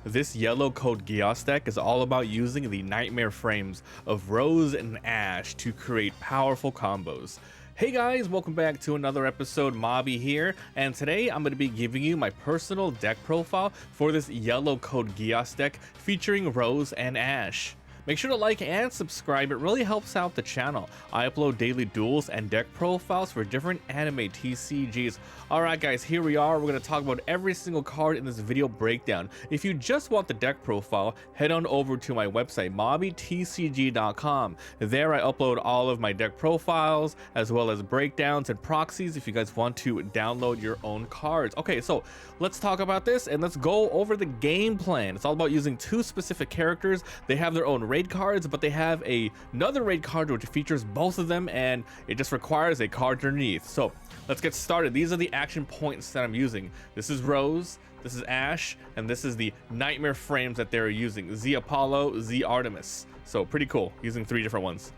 This yellow code Geass deck is all about using the nightmare frames of Roze and Ash to create powerful combos. Hey guys, welcome back to another episode. Mobby here, and today I'm going to be giving you my personal deck profile for this yellow code Geass deck featuring Roze and Ash. Make sure to like and subscribe, it really helps out the channel. I upload daily duels and deck profiles for different anime TCGs. Alright guys, here we are. We're going to talk about every single card in this video breakdown. If you just want the deck profile, head on over to my website, mobbytcg.com. There I upload all of my deck profiles, as well as breakdowns and proxies if you guys want to download your own cards. Okay, so let's talk about this and let's go over the game plan. It's all about using two specific characters. They have their own raid cards, but they have another raid card which features both of them, and it just requires a card underneath. So let's get started. These are the action points that I'm using. This is Roze, this is Ash, and this is the nightmare frames that they're using. Z Apollo, Z Artemis. So pretty cool, using three different ones.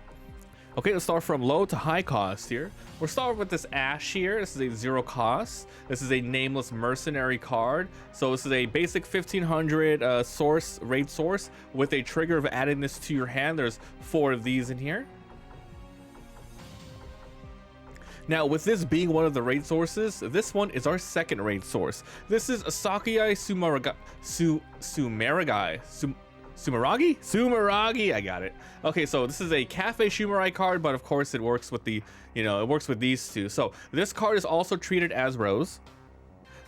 Okay, let's start from low to high cost here. We'll start with this Ash here. This is a 0 cost. This is a Nameless Mercenary card. So this is a basic 1500 raid source with a trigger of adding this to your hand. There's 4 of these in here. Now, with this being one of the raid sources, this one is our second raid source. This is a Sakuya Sumeragi, I got it. Okay, so this is a Cafe Shumarai card, but of course it works with the, it works with these two. So this card is also treated as Roze.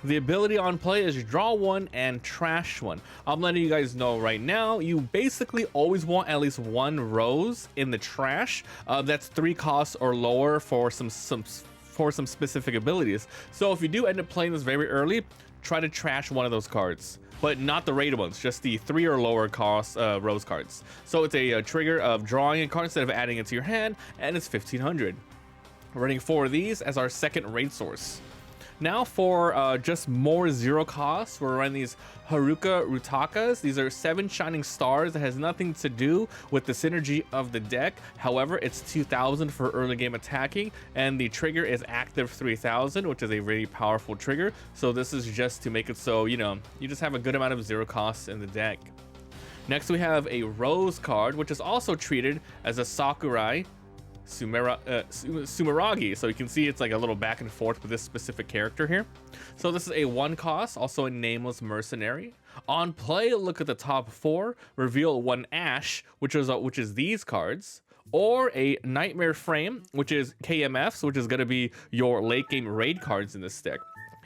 The ability on play is draw 1 and trash 1. I'm letting you guys know right now, you basically always want at least 1 Roze in the trash. That's 3 costs or lower for some specific abilities. So if you do end up playing this very early, try to trash one of those cards, but not the rated ones, just the 3 or lower cost Roze cards. So it's a trigger of drawing a card instead of adding it to your hand, and it's 1500. We're running 4 of these as our second raid source. Now for just more 0 costs, we're running these Haruka Rutakas. These are 7 shining stars that has nothing to do with the synergy of the deck. However, it's 2000 for early game attacking, and the trigger is active 3000, which is a really powerful trigger. So this is just to make it so, you just have a good amount of 0 costs in the deck. Next we have a Roze card, which is also treated as a Sakurai Sumeragi. So you can see it's like a little back and forth with this specific character here. So this is a 1 cost, also a Nameless Mercenary. On play, look at the top 4, reveal 1 Ash, which is these cards, or a Nightmare Frame, which is KMFs, which is going to be your late game raid cards in this deck.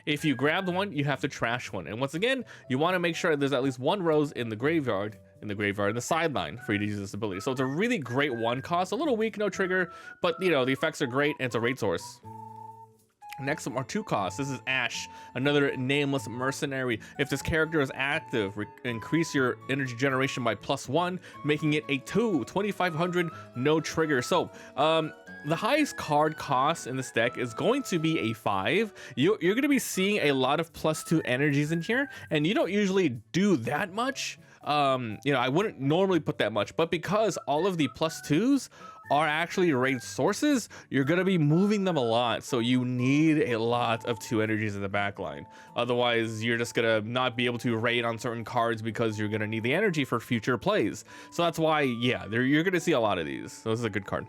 If you grab the one, you have to trash one. And once again, you want to make sure there's at least 1 Roze in the graveyard, in the sideline for you to use this ability. So it's a really great 1 cost, a little weak, no trigger, but the effects are great and it's a raid source. Next are 2 costs. This is Ash, another Nameless Mercenary. If this character is active, increase your energy generation by +1, making it a 2500, no trigger. So the highest card cost in this deck is going to be a 5. You're going to be seeing a lot of +2 energies in here, and you don't usually do that much. I wouldn't normally put that much, but because all of the +2s are actually raid sources, you're going to be moving them a lot. So you need a lot of 2 energies in the back line. Otherwise, you're just going to not be able to raid on certain cards because you're going to need the energy for future plays. So that's why, yeah, you're going to see a lot of these. So this is a good card.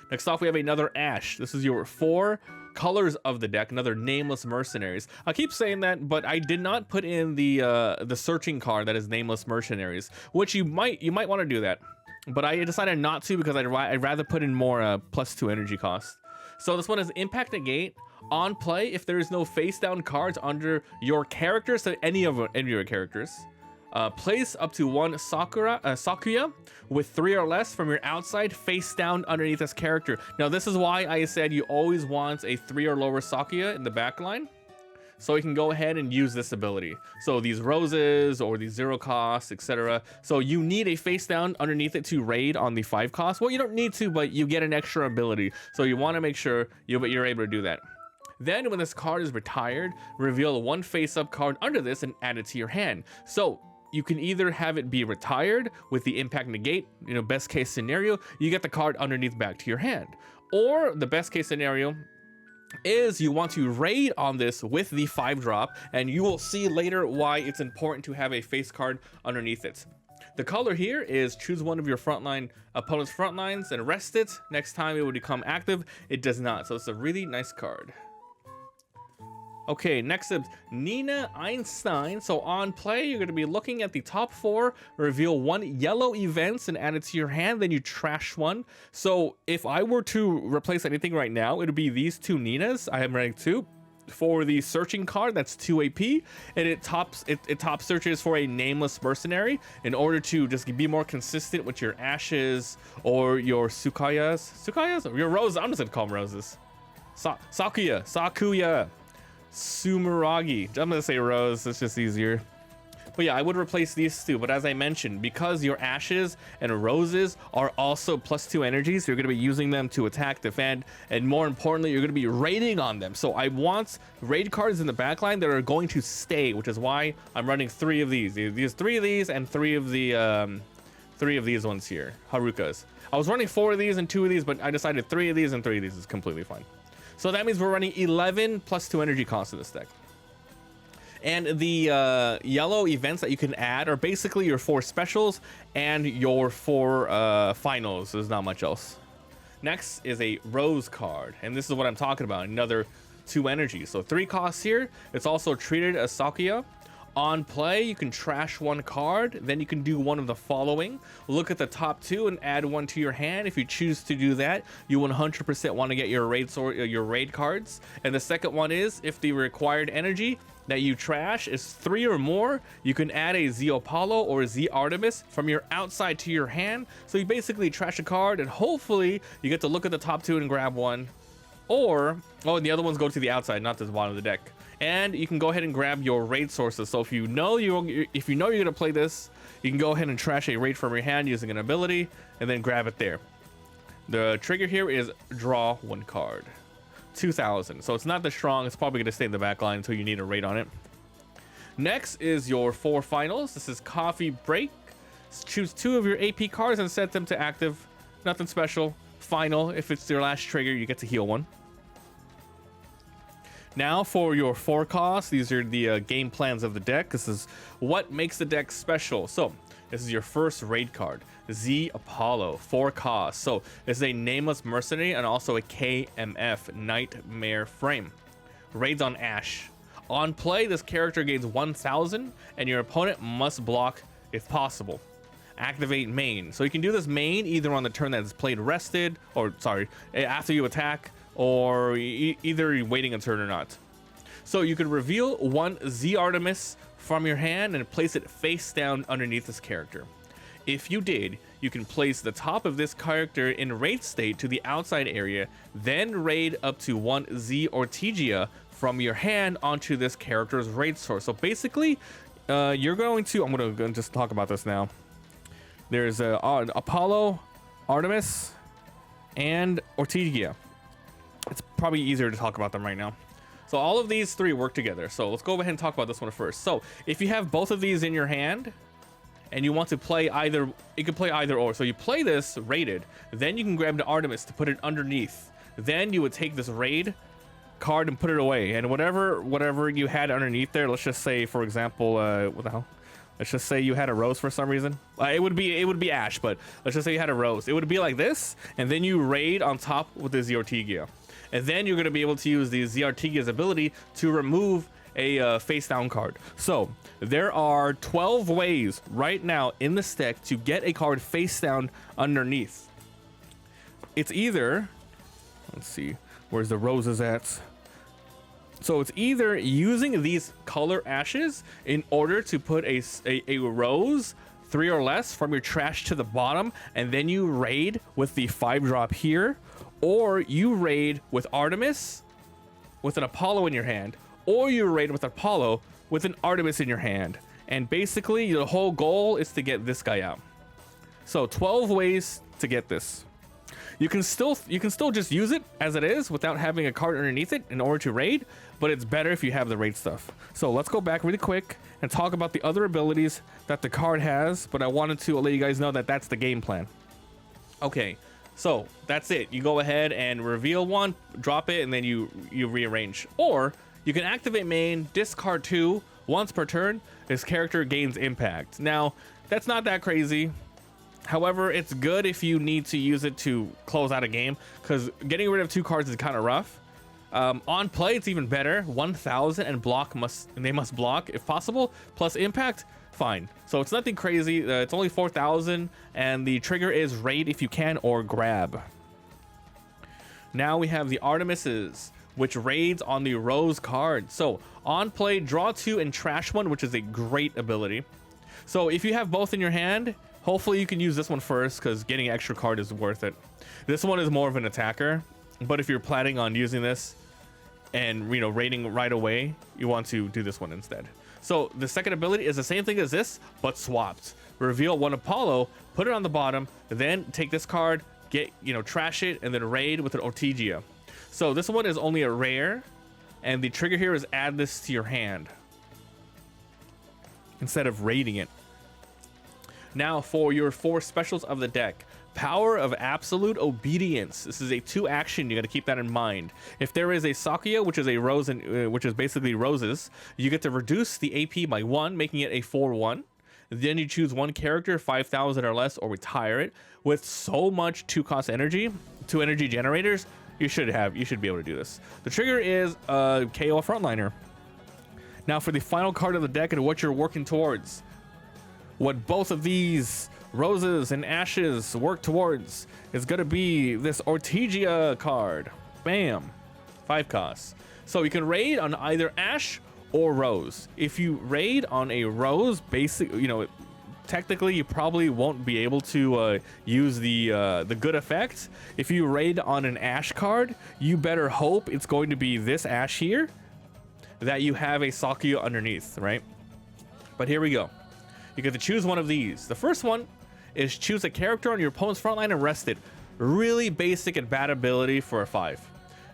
Next off, we have another Ash. This is your 4 colors of the deck, another Nameless Mercenaries. I keep saying that, but I did not put in the searching card that is Nameless Mercenaries, which you might want to do that. But I decided not to because I'd rather put in more +2 energy cost. So this one is Impact Negate. On play, if there is no face down cards under your character, so any of your characters, place up to 1 Sakuya with 3 or less from your outside face down underneath this character. Now this is why I said you always want a 3 or lower Sakuya in the back line, so you can go ahead and use this ability. So these Rozes or these 0 costs, etc. So you need a face down underneath it to raid on the 5 cost. Well, you don't need to, but you get an extra ability. So you want to make sure you're able to do that. Then when this card is retired, reveal 1 face-up card under this and add it to your hand. So you can either have it be retired with the Impact Negate, best case scenario, you get the card underneath back to your hand. Or the best case scenario, is you want to raid on this with the 5-drop, and you will see later why it's important to have a face card underneath it. The color here is choose one of your frontline opponent's front lines and rest it. Next time it would become active. It does not, so it's a really nice card. Okay, next up, Nina Einstein. So on play, you're going to be looking at the top 4, reveal 1 yellow events and add it to your hand, then you trash 1. So if I were to replace anything right now, it would be these 2 Ninas. I am rank 2. For the searching card, that's 2 AP, and it top searches for a Nameless Mercenary in order to just be more consistent with your Ashes or your Sakuyas, or your Rose. I'm just gonna call them Roses. Sakuya, Sumeragi. I'm gonna say Rose, it's just easier. But yeah, I would replace these 2, but as I mentioned, because your Ashes and Roses are also +2 energies, you're going to be using them to attack, defend, and more importantly, you're going to be raiding on them. So I want raid cards in the backline that are going to stay, which is why I'm running 3 of these. These 3 of these and 3 of these ones here, Harukas. I was running 4 of these and 2 of these, but I decided 3 of these and 3 of these is completely fine. So that means we're running 11 +2 energy costs in this deck. And the yellow events that you can add are basically your 4 specials and your 4 finals. There's not much else. Next is a Rose card, and this is what I'm talking about. Another 2 energies, so 3 costs here. It's also treated as Sakuya. On play, you can trash 1 card, then you can do one of the following. Look at the top 2 and add 1 to your hand. If you choose to do that, you 100% want to get your raid cards. And the second one is, if the required energy that you trash is 3 or more, you can add a Z Apollo or Z Artemis from your outside to your hand. So you basically trash a card, and hopefully you get to look at the top 2 and grab 1. Or, oh, and the other ones go to the outside, not to the bottom of the deck. And you can go ahead and grab your raid sources. So if you know you're gonna play this, you can go ahead and trash a raid from your hand using an ability, and then grab it there. The trigger here is draw 1 card. 2,000. So it's not that strong. It's probably gonna stay in the back line until you need a raid on it. Next is your 4 finals. This is Coffee Break. Choose 2 of your AP cards and set them to active. Nothing special. Final. If it's your last trigger, you get to heal 1. Now for your 4 costs, these are the game plans of the deck. This is what makes the deck special. So this is your first raid card, Z Apollo, 4 costs. So this is a Nameless Mercenary and also a KMF, Nightmare Frame. Raids on Ash. On play, this character gains 1,000 and your opponent must block if possible. Activate main. So you can do this main either on the turn that is played rested, or sorry, after you attack, or either waiting a turn or not. So you could reveal 1 Z Artemis from your hand and place it face down underneath this character. If you did, you can place the top of this character in raid state to the outside area, then raid up to 1 Z Ortegia from your hand onto this character's raid source. So basically, you're going to, I'm going to just talk about this now. There's Apollo, Artemis, and Ortegia. It's probably easier to talk about them right now. So all of these 3 work together. So let's go ahead and talk about this one first. So if you have both of these in your hand and you want to play either, you can play either or. So you play this raided, then you can grab the Artemis to put it underneath. Then you would take this raid card and put it away. And whatever you had underneath there, let's just say, for example, what the hell? Let's just say you had a Rose for some reason. It would be Ash, but let's just say you had a Rose. It would be like this, and then you raid on top with the Z Ortegia. And then you're going to be able to use the Z Ortegia's ability to remove a face down card. So there are 12 ways right now in this deck to get a card face down underneath. It's either, let's see, where's the Roses at? So it's either using these color Ashes in order to put a Rose 3 or less from your trash to the bottom, and then you raid with the 5-drop here, or you raid with Artemis with an Apollo in your hand, or you raid with Apollo with an Artemis in your hand. And basically the whole goal is to get this guy out. So 12 ways to get this. You can still just use it as it is without having a card underneath it in order to raid, but it's better if you have the raid stuff. So let's go back really quick and talk about the other abilities that the card has, but I wanted to let you guys know that that's the game plan. Okay, So that's it. You go ahead and reveal one, drop it, and then you rearrange. Or you can activate main, discard 2 once per turn. This character gains impact. Now, that's not that crazy. However, it's good if you need to use it to close out a game, because getting rid of 2 cards is kind of rough. On play, it's even better. 1,000 and they must block if possible, plus impact. Fine. So it's nothing crazy. It's only 4,000, and the trigger is raid if you can, or grab. Now we have the Artemis's, which raids on the Roze card. So on play, draw 2 and trash 1, which is a great ability. So if you have both in your hand, hopefully you can use this one first, because getting an extra card is worth it. This one is more of an attacker, but if you're planning on using this and, you know, raiding right away, you want to do this one instead. So the second ability is the same thing as this, but swapped. Reveal 1 Apollo, put it on the bottom, then take this card, trash it, and then raid with an Ortegia. So this one is only a rare, and the trigger here is add this to your hand instead of raiding it. Now for your 4 specials of the deck. Power of Absolute Obedience. This is a 2 action. You got to keep that in mind. If there is a Sakuya, which is a Roze, which is basically Rozes, you get to reduce the AP by 1, making it a 4/1. Then you choose 1 character, 5,000 or less, or retire it. With so much 2-cost energy, 2 energy generators, you should be able to do this. The trigger is KO a frontliner. Now for the final card of the deck and what you're working towards. What both of these Rozes and Ashes work towards is going to be this Ortegia card. Bam. 5 costs. So you can raid on either Ash or Roze. If you raid on a Roze, technically you probably won't be able to use the good effect. If you raid on an Ash card, you better hope it's going to be this Ash here, that you have a Sakuya underneath, right? But here we go. You get to choose one of these. The first one is choose a character on your opponent's front line and rest it. Really basic and bad ability for a 5.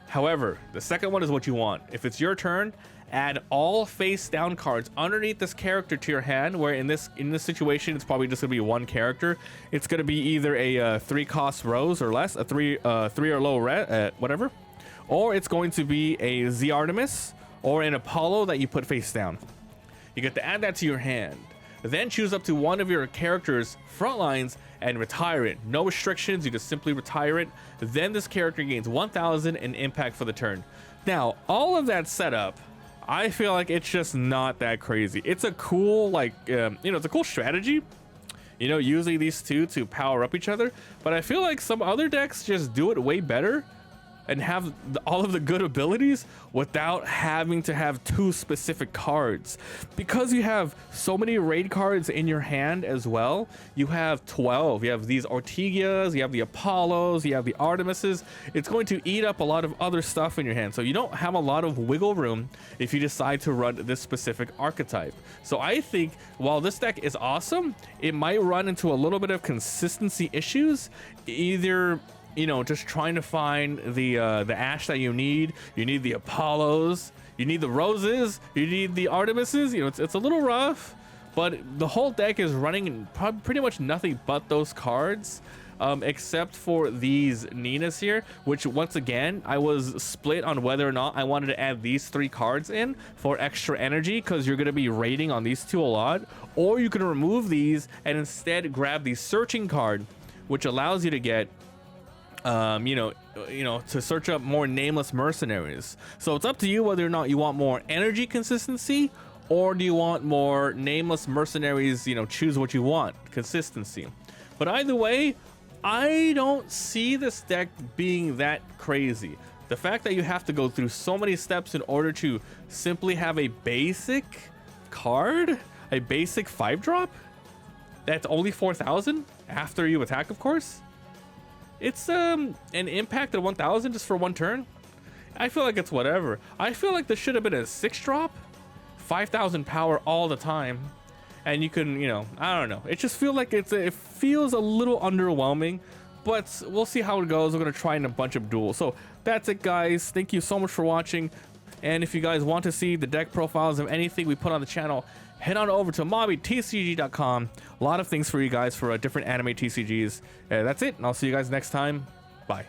However, the second one is what you want. If it's your turn, add all face down cards underneath this character to your hand, where in this situation it's probably just gonna be 1 character. It's gonna be either a 3-cost Roze or less, a 3 or low whatever, or it's going to be a Z Artemis or an Apollo that you put face down. You get to add that to your hand. Then choose up to one of your character's front lines and retire it. No restrictions, you just simply retire it. Then this character gains 1,000 in impact for the turn. Now, all of that setup, I feel like it's just not that crazy. It's a cool, it's a cool strategy. Using these two to power up each other. But I feel like some other decks just do it way better and have all of the good abilities without having to have 2 specific cards. Because you have so many raid cards in your hand as well, you have 12. You have these Ortegias, you have the Apollos, you have the Artemises. It's going to eat up a lot of other stuff in your hand. So you don't have a lot of wiggle room if you decide to run this specific archetype. So I think while this deck is awesome, it might run into a little bit of consistency issues. Either just trying to find the Ash that you need the Apollos, you need the Rozes, you need the Artemises. It's a little rough, but the whole deck is running pretty much nothing but those cards, except for these Ninas here, which once again I was split on whether or not I wanted to add these 3 cards in for extra energy, because you're going to be raiding on these 2 a lot, or you can remove these and instead grab the searching card, which allows you to get to search up more Nameless Mercenaries. So it's up to you whether or not you want more energy consistency, or do you want more Nameless Mercenaries. Choose what you want, consistency. But either way, I don't see this deck being that crazy. The fact that you have to go through so many steps in order to simply have a basic card, a basic 5-drop that's only 4,000 after you attack, of course. It's an impact of 1,000 just for 1 turn. I feel like it's whatever. I feel like this should have been a 6-drop, 5,000 power all the time, and you can, I don't know. It just feels like it feels a little underwhelming, but we'll see how it goes. We're gonna try in a bunch of duels. So that's it, guys. Thank you so much for watching. And if you guys want to see the deck profiles of anything we put on the channel, head on over to mobytcg.com. A lot of things for you guys for different anime TCGs. That's it, and I'll see you guys next time. Bye.